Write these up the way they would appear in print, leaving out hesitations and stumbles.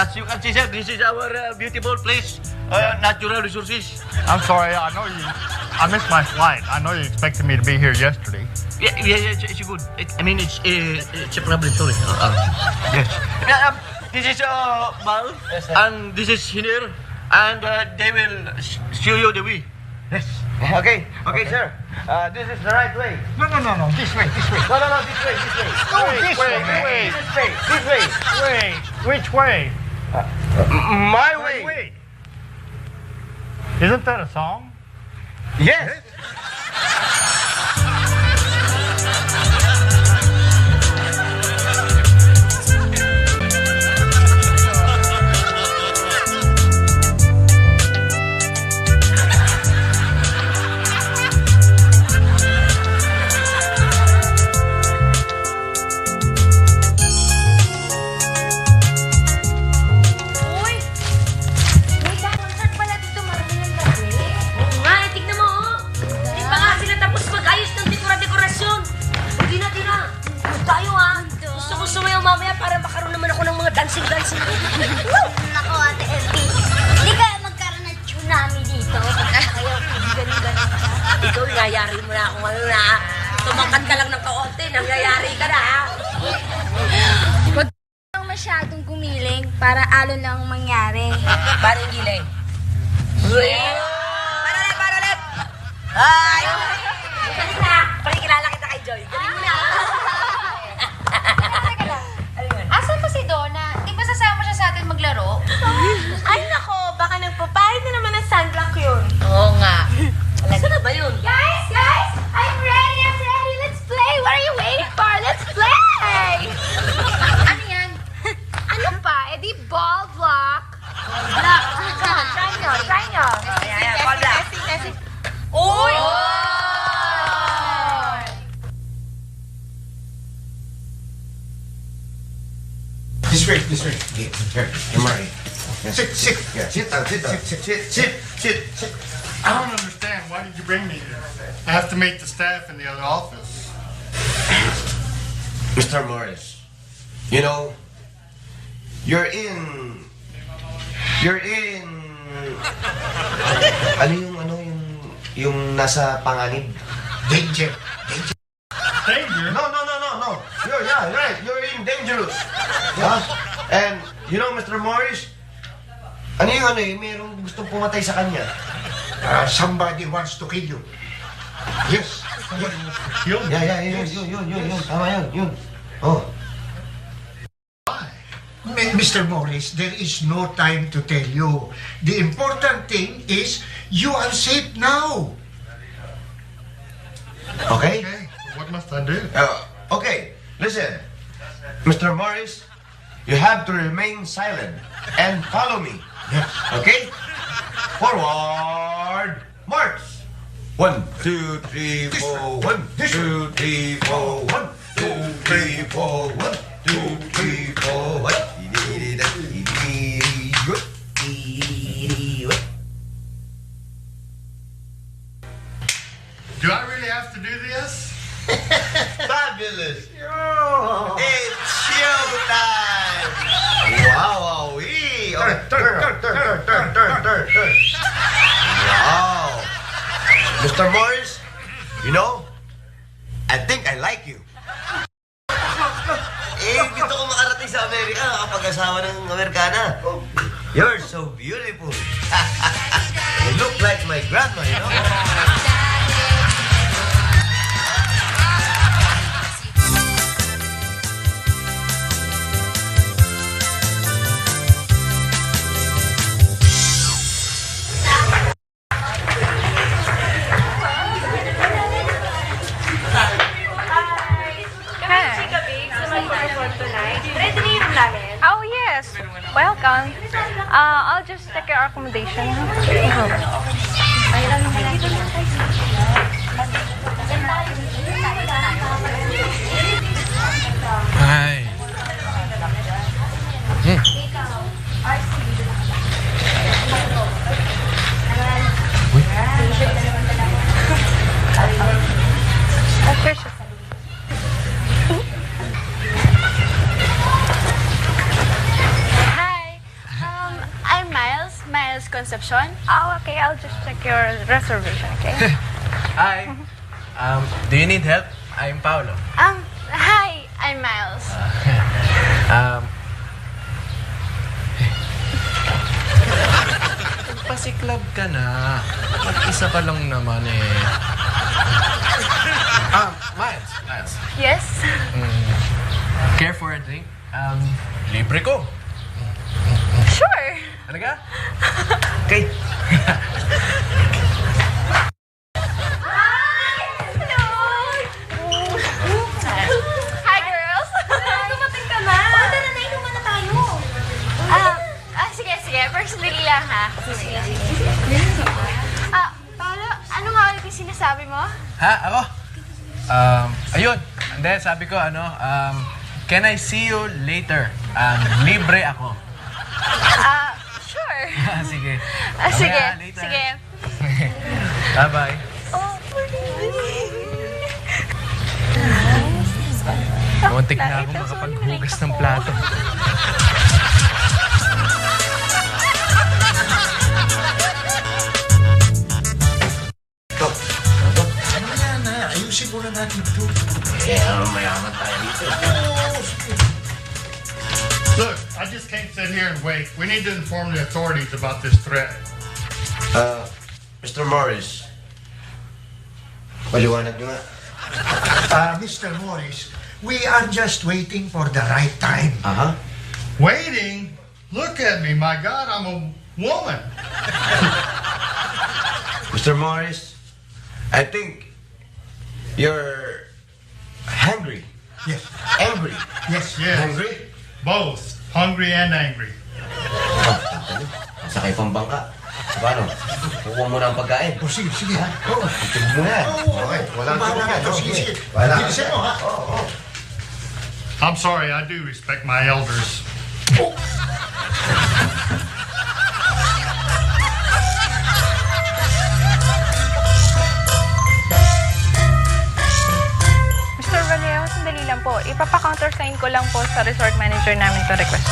as you can see, sir, this is our beautiful place, natural resources. I'm sorry, I missed my flight. I know you expected me to be here yesterday. Yeah, it's good. It's a problem, sorry. Yes. This is Bal, and this is Hinir, and they will show you the way. Yes. Okay, sir. This is the right way. No. This way. No, this way. No, this way. This way. Wait, which way? My way. Wait. Isn't that a song? Yes. Uy! May concert pala dito, Marvin, ng gabi. Oo nga, tignan mo, oh. Hindi pa nga sila tapos mag-ayos ng dekorasyon. Hindi na. Huwag tayo, ah. Gusto ko sumayaw mamaya para makaroon naman ako ng mga dancing. Nako, Ate LT. Hindi kaya magkaroon ng tsunami dito. Kaya ganun-ganun ka. Ikaw, nangyayari mo na akong ano na. Tumakan ka lang ng kaunti, nangyayari ka na, ha? Huwag kang masyadong gumiling para alon lang mangyari. Parang giling. Para ulit! Ay! Pakikilala kita kay Joy. Galing mo na. Teka lang. Asan pa si Donna? Di ba sasama siya sa atin maglaro? Ay, nako. Baka nagpapalit na naman ng sunblock yun. Oo nga. Saan na ba yun? Guys! I'm ready! Let's play! What are you waiting for? Let's play! Ano yan? Ano pa? Eh di ball block. Block. Try nyo. Ayan, ball block. Testing. Uy! This way. Here, I'm right. Sit. Yeah, sit down. Sit. I don't understand. Why did you bring me here? I have to meet the staff in the other office. Mr. Morris, you know, you're in... yung nasa panganib? Danger. Danger? No. Right. You're in dangerous. Huh? And, you know, Mr. Morris, mayroong gustong pumatay sa kanya. Somebody wants to kill you. Yes. Kill me. Yeah, yun. Tama yun. Oh. Mr. Morris, there is no time to tell you. The important thing is you are safe now. Okay? What must I do? Okay, listen. Mr. Morris, you have to remain silent and follow me. Yes. Okay? Forward, march! 1, 2, 3, 4, 1, 2, 3, 4, 1, 2, 3, 4, 1, 2, 3, 4, 1. Do I really have to do this? Fabulous! It's showtime! Wow! Turn. Wow! Mr. Morris, you know, I think I like you. Gusto ko makarating sa Amerika, kapag-asawa ng Amerikana. You're so beautiful. You look like my grandma, you know? Oh, yes. Welcome. I'll just take your accommodation. Hi. Miles Concepcion. Oh, okay. I'll just check your reservation, okay? Hi. Do you need help? I'm Paolo. Hi. I'm Miles. Pasiklab ka na. Mag-isa ka lang naman eh. Miles. Yes? Care for a drink? Libre ko. Sure. Talaga? Okay. Hi, girls. Dumating ka na. O, tara na, inuman na tayo. Sige. Personally lang, ha? Paolo, ano nga ulit yung sinasabi mo? Ha? Ako? Ayun. And then, sabi ko, can I see you later? Libre ako. Sure. Sige. Sige. Mamaya, later. Sige. Bye-bye. Muntik na ako makapaghugas ng plato. Mamaya na, ayusin muna natin ito. Mayaman tayo dito. Look, I just can't sit here and wait. We need to inform the authorities about this threat. Mr. Morris. Paliwanag nyo nga. Mr. Morris, we are just waiting for the right time. Aha. Waiting? Look at me. My God, I'm a woman. Mr. Morris, I think you're hungry. Yes, Angry. yes. Yes. Hungry? Both. Hungry and angry. Sakay pang bangka. Paano? Kukuha mo na ang pagkain. O sige, sige ha. Oo. Tugod mo na. Okay, walang tugod yan. Sige, sige. Wala. Bilisan mo ha. I'm sorry. I do respect my elders. Mr. Vallejo, sandali lang po. Ipapa-countersign ko lang po sa resort manager namin to request.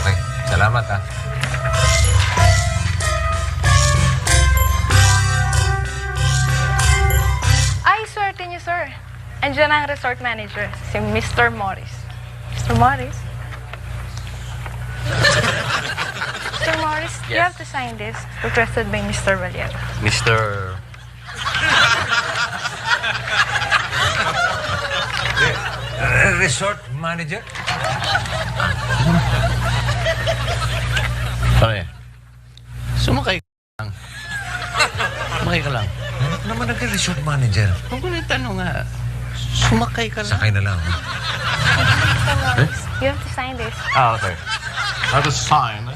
Okay. Salamat ha. Ay, swerte niyo, sir. Andiyan ang resort manager, si Mr. Morris. Mr. Morris? Mr. Morris, you have to sign this, requested by Mr. Vallejo. Mr. Resort manager? Pare, sumakay ka lang. Sumakay ka lang. Ano naman nagka-resort manager? Kung tanong nga, sumakay ka lang. Sakay na lang. Mr. Morris, you have to sign this. Okay. How to sign?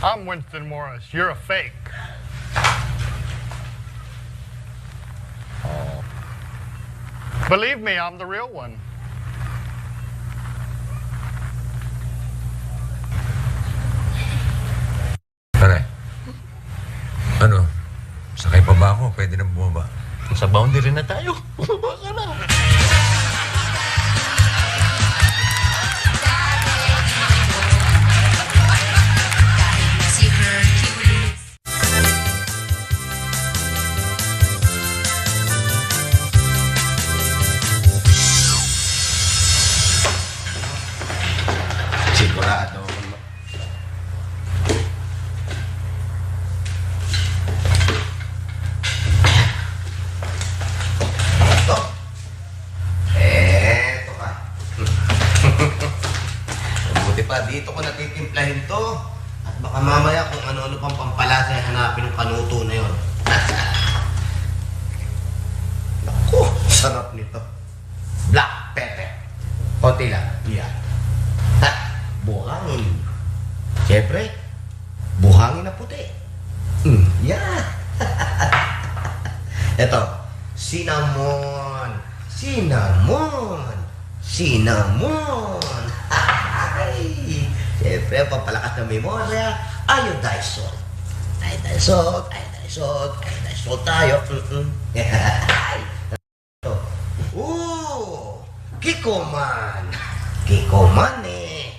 I'm Winston Morris. You're a fake. Believe me, I'm the real one. Pare, ano? Sakay pa ba ako? Pwede na bumaba. Sa boundary na tayo. Bumaba ka na. Sigurado. Ito. Eto ka. Mabuti pa, dito ko natitimplahin to. At baka mamaya kung ano-ano pang pampalasa yung hanapin ng kanuto na yun. Naku, sarap nito. Black pepper. Konti lang. Yan. Ha, buhangin. Siyempre, buhangin na puti. Yan. Ito, cinnamon. Cinnamon. Cinnamon. Ay, siyempre, pampalakas ng memorya. Iodized salt. Iodized salt, iodized salt, iodized salt tayo. Ito. Ooh, Kikoman. Kikoman eh.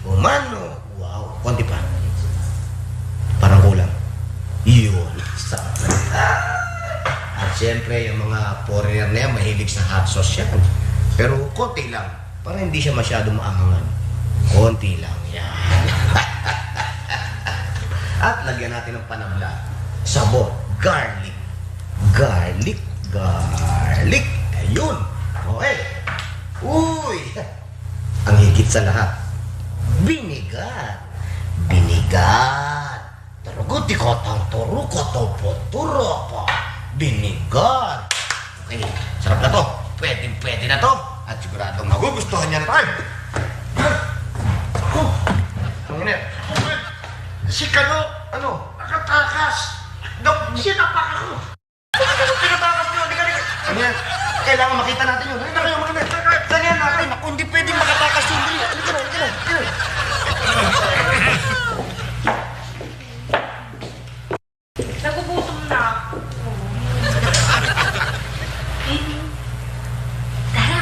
Umano. Wow, konti pa. Parang kulang. Yun. At siyempre, yung mga foreigner na yan, mahilig sa hot sauce yan. Pero konti lang. Para hindi siya masyado maahangan. Konti lang. Yan. At lagyan natin ng panabla. Sabon. Garlic. Garlic. Garlic. Ayun. Okay. Uy. Ang higit sa lahat. Binigat. Binigat. Turugutikotan turukotopoturopo. Binigat. Okay. Sarap na to. Pwede na to. At siguradong magugustuhan niya na tayo. Ano yan? Si Kano, nakatakas. Sinapak ako. Pinatakas nyo, di ka. Ano yan? Kailangan makita natin yun. Halika kayo, mga net. Saan yan natin? Naku, hindi pwedeng makatakas yun. Dali, halika na, halika na. Nagugutom na ako. Tara.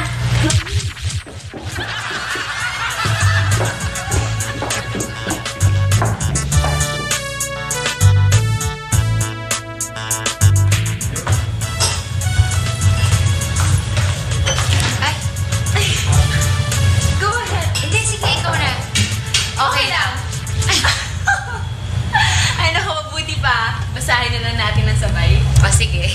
Go ahead. Hindi, sige, ikaw na. Okay lang. Ay, naku, mabuti pa. Basahin na lang natin ng sabay. O, sige.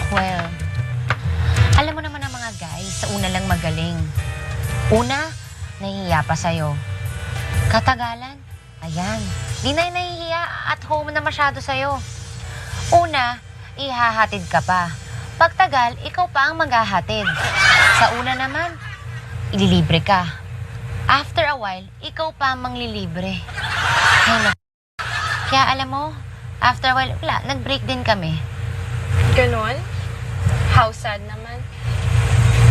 Well, alam mo naman ang mga guys, sa una lang magaling. Una, nahihiya pa sa'yo. Katagalan, ayan, di na nahihiya at home na masyado sa'yo. Una, ihahatid ka pa. Pagtagal, ikaw pa ang maghahatid. Sa una naman, ililibre ka. After a while, ikaw pa ang manglilibre. Ay, naku. Kaya alam mo, after a while, wala, nag-break din kami. Ganon? How sad naman.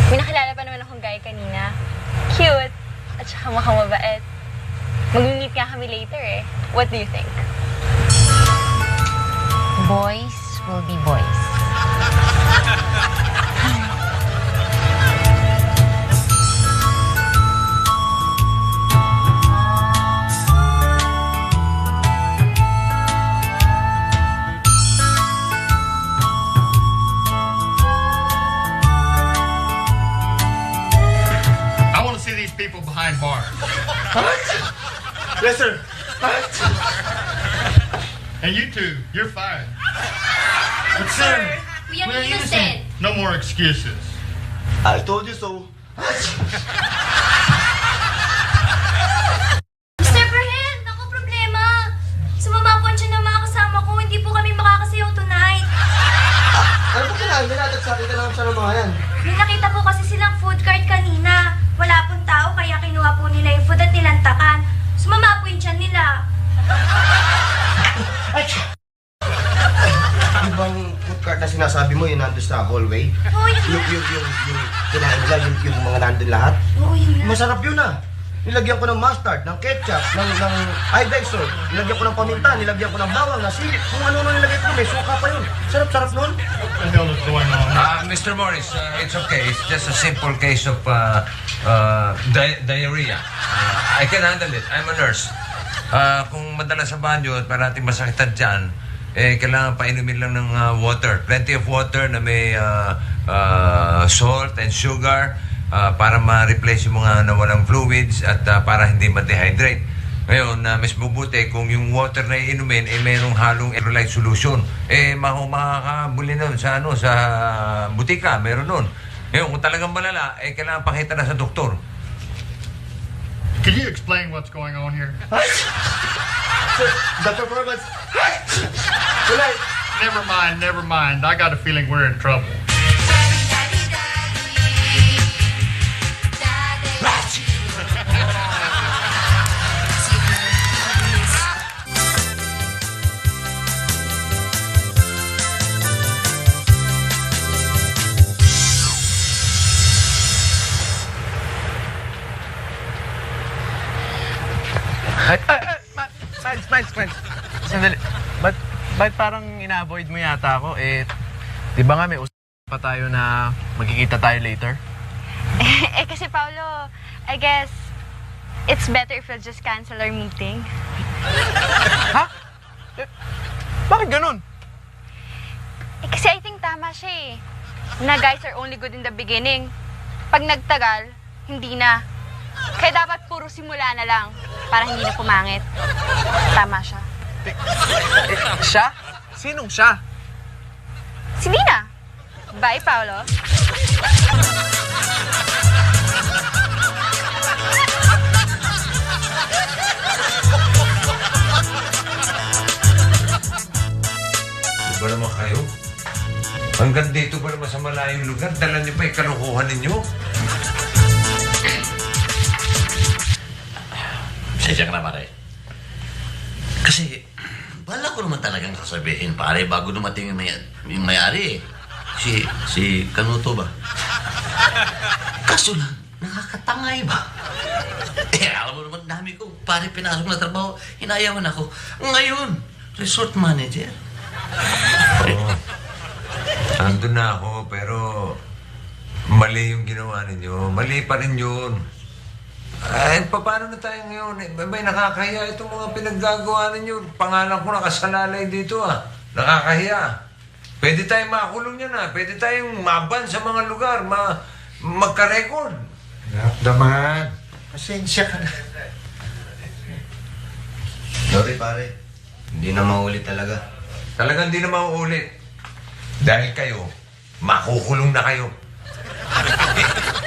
May nakilala pa naman akong guy kanina. Cute. At saka mukhang mabait. Mag-meet nga kami later eh. What do you think? Boys will be boys. I want to see these people behind bars. Yes, sir. And you two, you're fired. But sir, We are innocent. No more excuses. I told you so. Mr. Perhen, ako problema. Sumama po siya ng mga kasama ko. Hindi po kami makakasayaw tonight. Ano ba kailangan? Nilatag sa akin ka lang sa mga yan. May nakita po kasi silang food cart kanina. Wala pong tao, kaya kinuha po nila yung food at nilantakan. Sumama po yung tiyan nila. Ibang food cart na sinasabi mo, yung nandun sa hallway. Oo, yun Yung kinain nila, yung mga nandun lahat. Oo, yun nga. Masarap yun ah. Nilagyan ko ng mustard, ng ketchup, ng iodized, nilagyan ko ng paminta, nilagyan ko ng bawang, na sili. Kung ano nilagay ko, may suka pa yun. Sarap-sarap nun. What the hell is going on? Mr. Morris, it's okay. It's just a simple case of diarrhea. I can handle it. I'm a nurse. Kung madalas sa banyo at parating masakit ang tiyan, kailangan painumin lang ng water. Plenty of water na may salt and sugar para ma-replace yung mga nawalang fluids at para hindi ma-dehydrate. Ngayon, mas mabuti kung yung water na iinumin mayroong halong electrolyte solution. Makakabuli nun sa butika, meron nun. Ngayon, kung talagang malala, kailangan pakita na sa doktor. Can you explain what's going on here? Sir, Dr. Permans. Never mind. I got a feeling we're in trouble. Smiles. Sandali. Ba't parang ina-avoid mo yata ako? Di ba nga may usapan pa tayo na magkikita tayo later? Kasi Paolo, I guess it's better if we'll just cancel our meeting. Ha? Bakit ganun? Kasi I think tama siya eh. Na guys are only good in the beginning. Pag nagtagal, hindi na. Kaya dapat puro simula na lang para hindi na pumangit. Tama siya. Siya? Sinong siya? Si Dina. Bye, Paolo. Di ba naman kayo? Hanggang dito ba naman sa malayong lugar? Dala niyo pa yung kalukuhan ninyo? Sensya ka na, pare. Kasi, bala ko naman talagang sasabihin, pare, bago dumating yung may-ari. Si Kanuto ba? Kaso lang, nakakatangay ba? Alam mo naman, dami ko, pare, pinasok na trabaho, hinayawan ako. Ngayon, resort manager. Oo. Andun na ako, pero mali yung ginawa ninyo. Mali pa rin yun. Ay, paano na tayo ngayon? May nakakahiya itong mga pinaggagawa ninyo. Pangalan ko nakasalalay dito Nakakahiya. Pwede tayong makulong yan Pwede tayong maban sa mga lugar, magka-record. Naman. Pasensya ka na. Sorry, pare. Hindi na maulit talaga. Talagang di na mauulit. Dahil kayo, makukulong na kayo.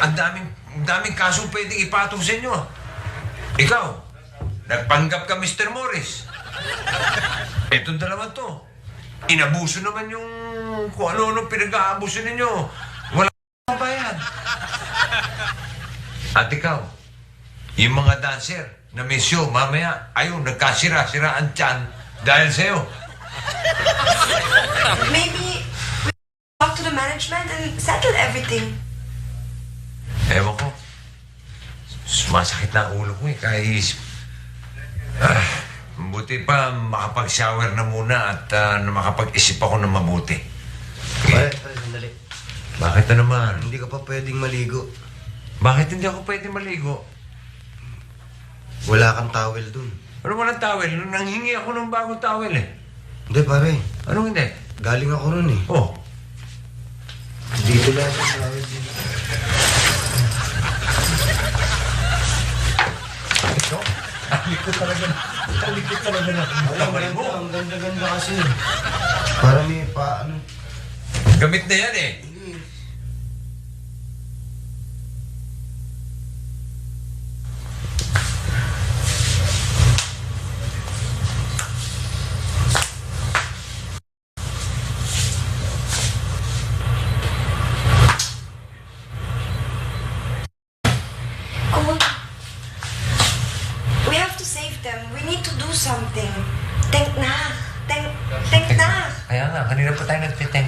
Ang daming kaso pwedeng ipatong sa inyo. Ikaw, nagpanggap ka, Mr. Morris. Itong dalawa to. Inabuso naman yung kung ano-ano pinag-aabuso ninyo. Wala akong bayad. At ikaw, yung mga dancer na may show, mamaya, ayun, nagkasira-siraan tiyan dahil sa'yo. Maybe we talk to the management and settle everything. Ewan ko. Sumasakit na ang ulo ko Kahit buti pa makapag-shower na muna at makapag-isip ako ng mabuti. Pare, sandali. Bakit na naman? Hindi ka pa pwedeng maligo. Bakit hindi ako pwede maligo? Wala kang towel dun. Ano walang towel? Nanghingi ako ng bagong towel Hindi, pare. Anong hindi? Galing ako ron Oh. Dito lang yung towel din. Talikot talaga na. Ang ganda-ganda kasi. Para may Gamit na yan We have to save them. We need to do something. Think na. Think na. Kaya nga, kanina pa tayo nagtiteng.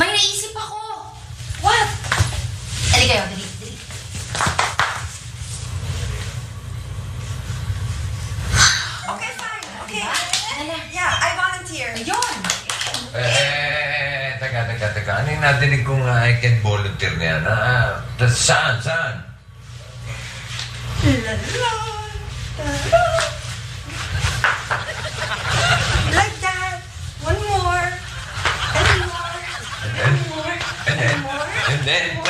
May naisip ako! What? Dali kayo, dali. Okay, fine. Okay. Dali. Yeah, I volunteer. Ayun! Teka. Ano yung nadinig kong I can volunteer na yan? Saan? La, la, la. Like that. One more. And more. And more. And more. And then,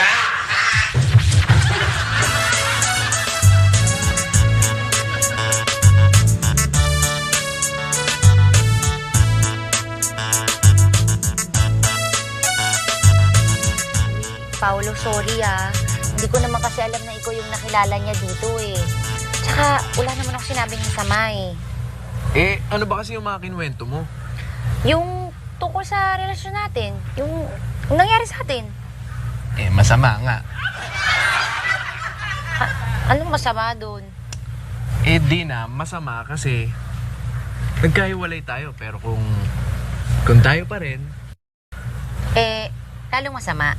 Paolo, sorry Hindi ko naman kasi alam na ikaw yung nakilala niya dito Tsaka, wala naman ako sinabing masama Ano ba kasi yung mga kinuwento mo? Yung tungkol sa relasyon natin, yung nangyari sa atin. Masama nga. Anong masama doon? Di na, masama kasi nagkahiwalay tayo pero kung tayo pa rin, lalong masama.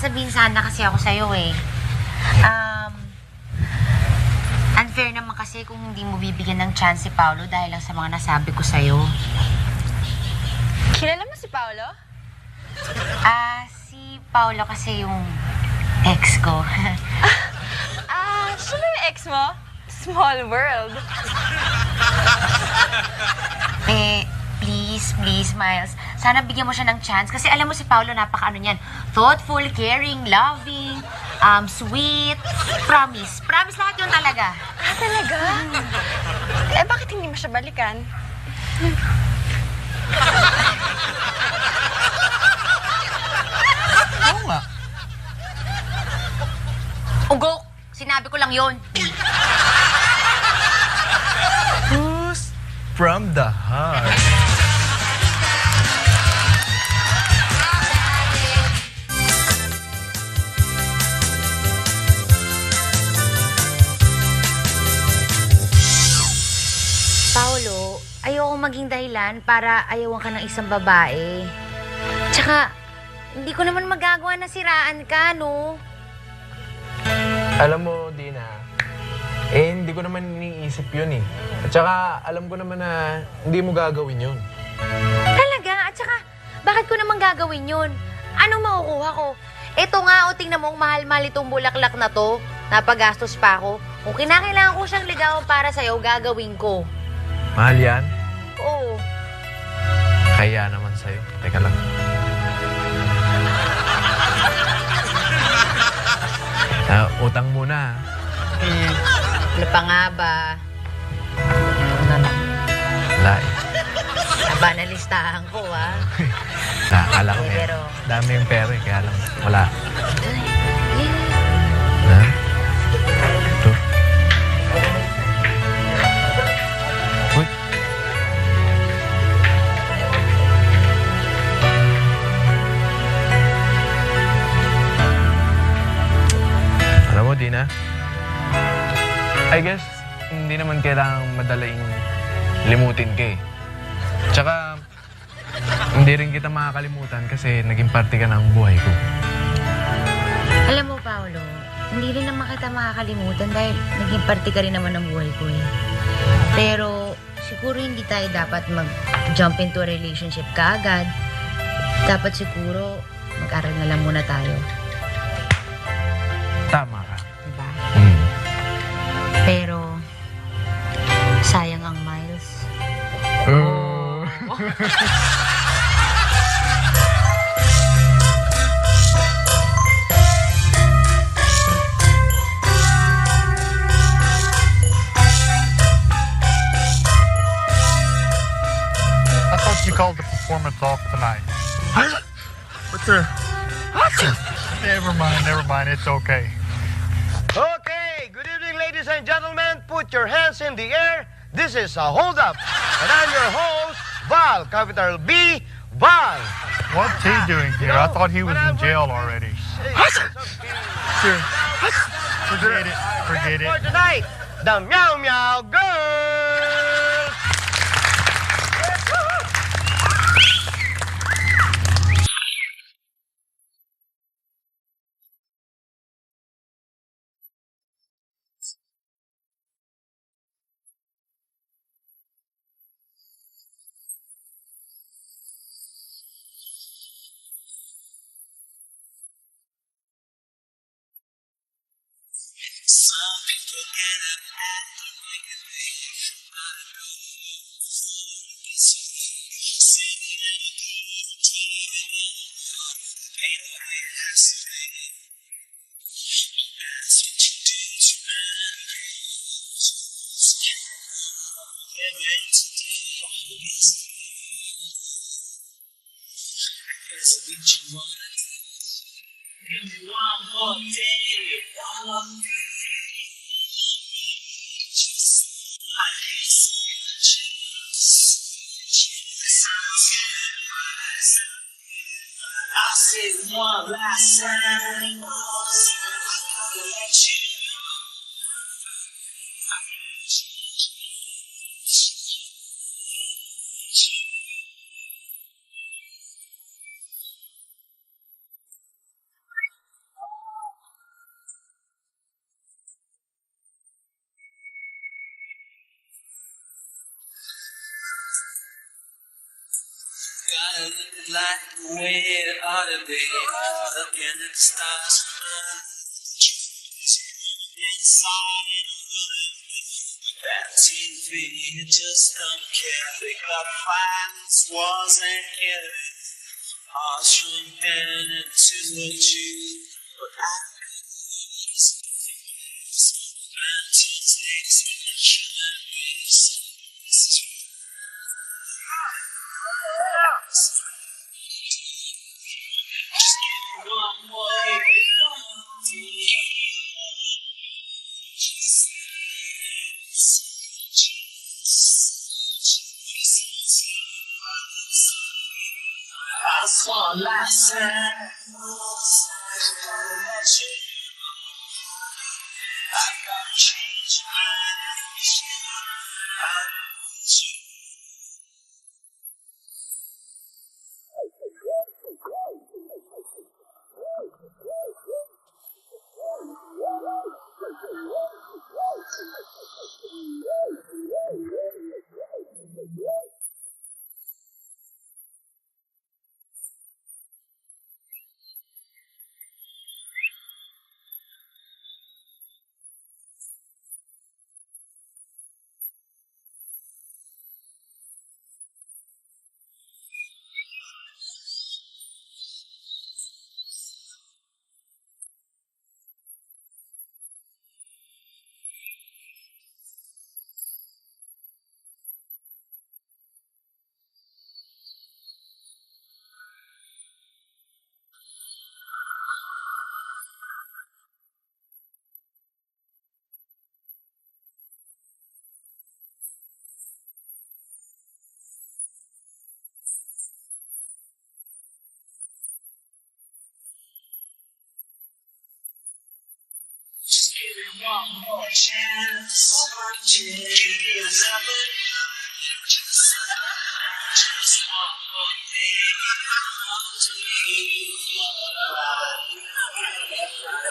sasabihin sana kasi ako sa'yo eh. Unfair naman kasi kung hindi mo bibigyan ng chance si Paolo dahil lang sa mga nasabi ko sa'yo. Kilala mo si Paolo? Si Paolo kasi yung ex ko. Siya ba yung ex mo? Small world. Please, Miles. Sana bigyan mo siya ng chance. Kasi alam mo si Paolo, napaka-ano niyan. Thoughtful, caring, loving, sweet. Promise. Promise lahat yun talaga. Talaga? Bakit hindi mo siya balikan? Oo nga. Ugok! Sinabi ko lang yun. Who's from the heart? Paolo, ayoko maging dahilan para ayawan ka ng isang babae. Tsaka, hindi ko naman magagawa na siraan ka, no? Alam mo, Dina, hindi ko naman iniisip yun eh. At saka, alam ko naman na hindi mo gagawin yun. Talaga? At saka, bakit ko naman gagawin yun? Anong makukuha ko? Ito nga, tingnan mo, mahal-mahal itong bulaklak na to. Napagastos pa ako. Kung kinakailangan ko siyang ligawan para sa'yo, gagawin ko. Mahal yan? Oo. Kaya naman sa'yo. Teka lang. Utang muna. Ano pa nga ba? Wala eh. Aba, nalistahan ko, ah. Nakakala ko Pero, dami yung pera eh, kaya lang wala. eh, Ha? Ito. Uy. Alam mo, Dina, I guess, hindi naman kailangang madaling limutin ka eh. Tsaka, hindi rin kita makakalimutan kasi naging parte ka ng buhay ko. alam mo, Paolo, hindi rin naman kita makakalimutan dahil naging parte ka rin naman ng buhay ko eh. Pero siguro hindi tayo dapat mag-jump into a relationship kaagad. Dapat siguro mag-aral na lang muna tayo. Tama ka. Diba? Mm. Pero sayang ang Miles. I thought you called the performance off tonight. What's the... Never mind. It's okay. Okay, good evening, ladies and gentlemen. Put your hands in the air. This is a hold up. And I'm your host, Val, capital B, Val. What's he doing here? I thought he was in jail already. Sure. Forget it. For tonight, the Meow Meow Girls. like the way it ought to be. Looking at the stars inside that TV, you just don't care. They got violence, wars, and killing. All shrinking into a Jew. But I I saw last night. I gotta change my just give me one more chance. Give me another. Just one more thing.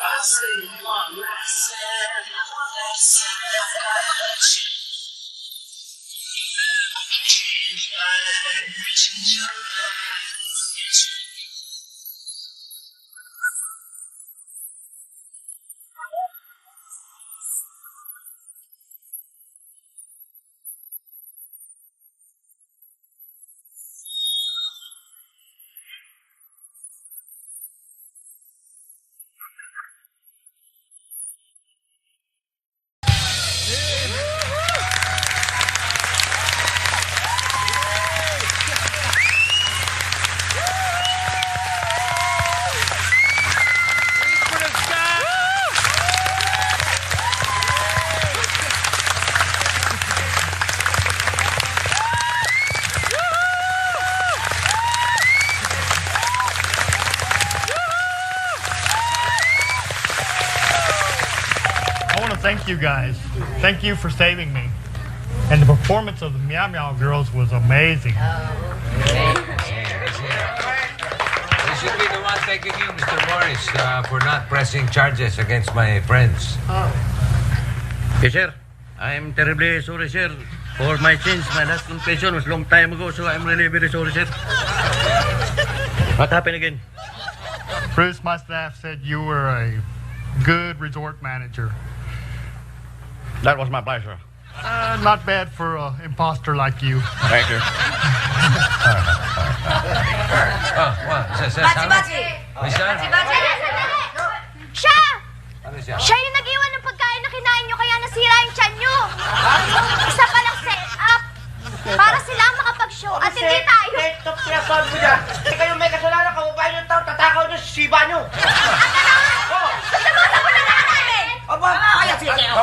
I say one last Thank you guys. Thank you for saving me. And the performance of the Meow Meow Girls was amazing. They should be the one thanking you, Mr. Morris, for not pressing charges against my friends. Yes, sir. I'm terribly sorry, sir. For my sins, my last confession was long time ago, so I'm really very sorry, sir. What happened again? Bruce, my staff said you were a good resort manager. That was my pleasure. Not bad for an imposter like you. Thank you. Bachi! Siya! Ano siya? Siya yung nag-iwan ng pagkain na kinain nyo kaya nasira yung tiyan nyo. Isa palang set-up para sila makapag-show at hindi tayo. Ito sinasabi mo dyan. Hindi kayo may kasalanan, kababayan yung tao, tatakaw nyo sa siba nyo. Gusto mo sa na namin! Aba! Kaya sige kayo.